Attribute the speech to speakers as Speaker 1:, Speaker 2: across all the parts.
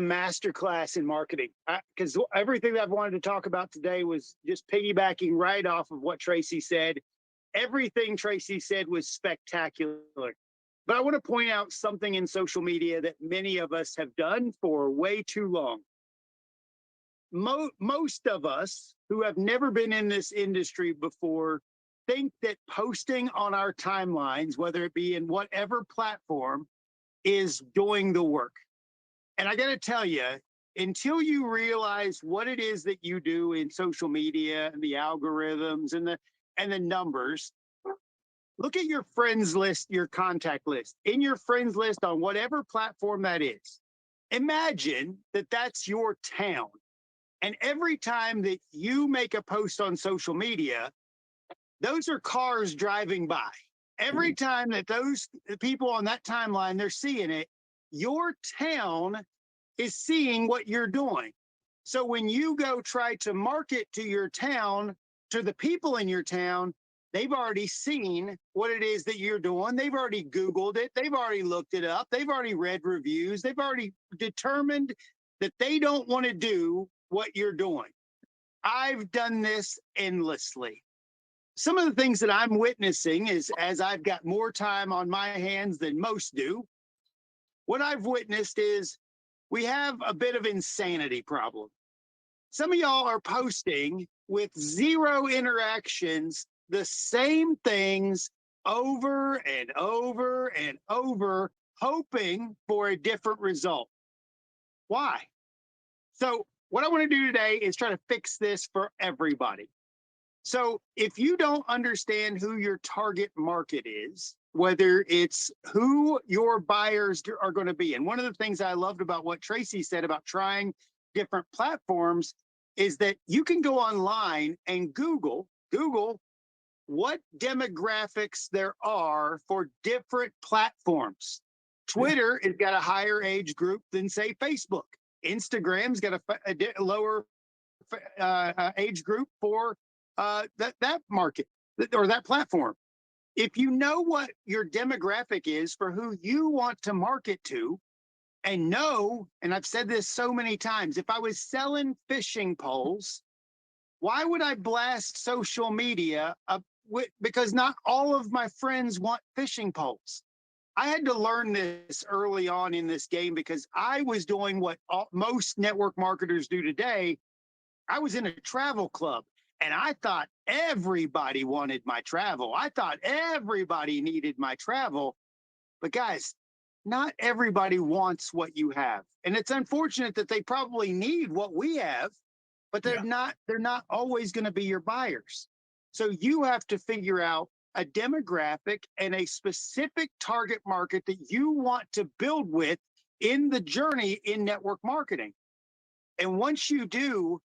Speaker 1: masterclass in marketing, because everything that I've wanted to talk about today was just piggybacking right off of what Tracy said. Everything Tracy said was spectacular. But I want to point out something in social media that many of us have done for way too long. Most of us who have never been in this industry before think that posting on our timelines, whether it be in whatever platform, is doing the work. And I got to tell you, until you realize what it is that you do in social media and the algorithms and the numbers, look at your friends list, your contact list. In your friends list on whatever platform that is, imagine that that's your town. And every time that you make a post on social media, those are cars driving by. Every time that those people on that timeline, they're seeing it, your town is seeing what you're doing. So when you go try to market to your town, to the people in your town, they've already seen what it is that you're doing. They've already Googled it. They've already looked it up. They've already read reviews. They've already determined that they don't want to do what you're doing. I've done this endlessly. Some of the things that I'm witnessing is, as I've got more time on my hands than most do, what I've witnessed is we have a bit of insanity problem. Some of y'all are posting with zero interactions, the same things over and over and over, hoping for a different result. Why? So what I want to do today is try to fix this for everybody. So if you don't understand who your target market is, whether it's who your buyers are going to be, and one of the things I loved about what Tracy said about trying different platforms is that you can go online and Google what demographics there are for different platforms. Twitter has got a higher age group than, say, Facebook. Instagram's got a lower age group for that market or that platform. If you know what your demographic is for who you want to market to, and I've said this so many times, if I was selling fishing poles, why would I blast social media because not all of my friends want fishing poles. I had to learn this early on in this game because I was doing what most network marketers do today. I was in a travel club and I thought everybody wanted my travel. I thought everybody needed my travel. But guys, not everybody wants what you have. And it's unfortunate that they probably need what we have, but they're not always going to be your buyers. So you have to figure out a demographic and a specific target market that you want to build with in the journey in network marketing. And once you do,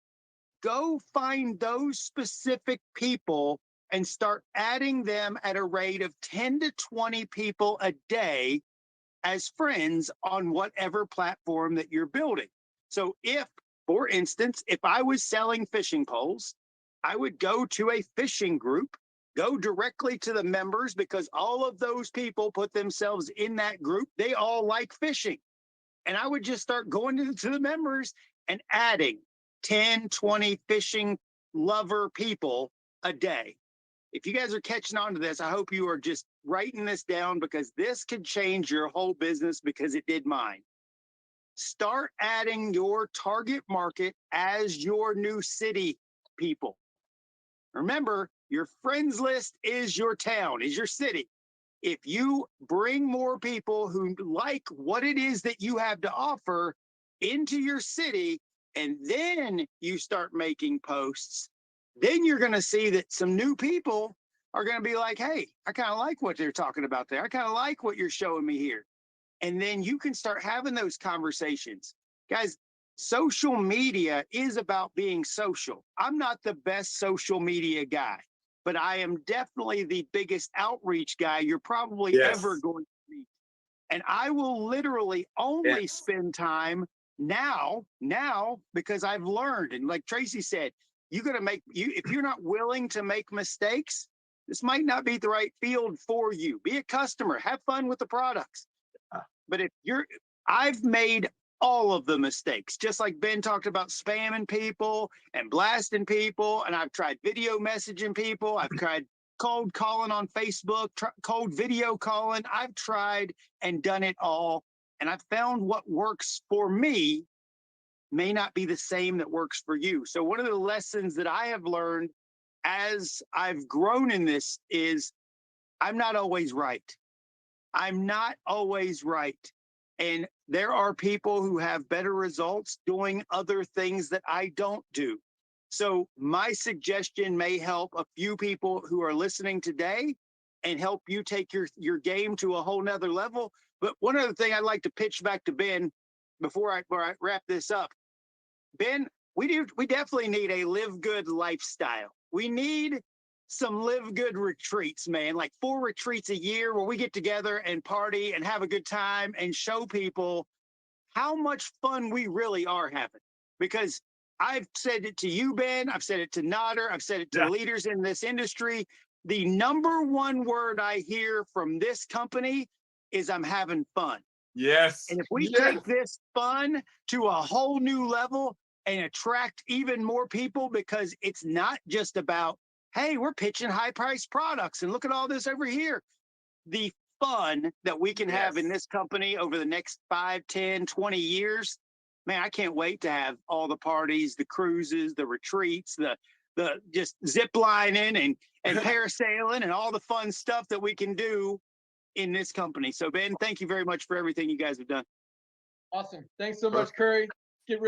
Speaker 1: go find those specific people and start adding them at a rate of 10 to 20 people a day as friends on whatever platform that you're building. So if, for instance, if I was selling fishing poles, I would go to a fishing group, go directly to the members because all of those people put themselves in that group. They all like fishing. And I would just start going to the members and adding 10, 20 fishing lover people a day. If you guys are catching on to this, I hope you are just writing this down because this could change your whole business because it did mine. Start adding your target market as your new city people. Remember, your friends list is your town, is your city. If you bring more people who like what it is that you have to offer into your city, and then you start making posts, then you're going to see that some new people are going to be like, hey, I kind of like what they're talking about there. I kind of like what you're showing me here. And then you can start having those conversations. Guys, social media is about being social. I'm not the best social media guy, but I am definitely the biggest outreach guy you're probably ever going to meet. And I will literally only spend time now, because I've learned. And like Tracy said, if you're not willing to make mistakes, this might not be the right field for you. Be a customer, have fun with the products. But I've made all of the mistakes. Just like Ben talked about spamming people and blasting people, and I've tried video messaging people. I've tried cold calling on Facebook, cold video calling. I've tried and done it all. And I've found what works for me may not be the same that works for you. So one of the lessons that I have learned as I've grown in this is I'm not always right. I'm not always right. And there are people who have better results doing other things that I don't do. So my suggestion may help a few people who are listening today and help you take your game to a whole nother level. But one other thing I'd like to pitch back to Ben before I wrap this up. Ben, we definitely need a live good lifestyle. We need some live good retreats, man, like 4 retreats a year where we get together and party and have a good time and show people how much fun we really are having. Because I've said it to you, Ben, I've said it to Nodder, I've said it to leaders in this industry. The number one word I hear from this company is I'm having fun.
Speaker 2: Yes.
Speaker 1: And if we take this fun to a whole new level and attract even more people, because it's not just about, hey, we're pitching high priced products and look at all this over here. The fun that we can have in this company over the next 5, 10, 20 years, man, I can't wait to have all the parties, the cruises, the retreats, the just zip lining and parasailing and all the fun stuff that we can do in this company. So Ben, thank you very much for everything you guys have done.
Speaker 3: Awesome. Thanks so much, Curry. Get rid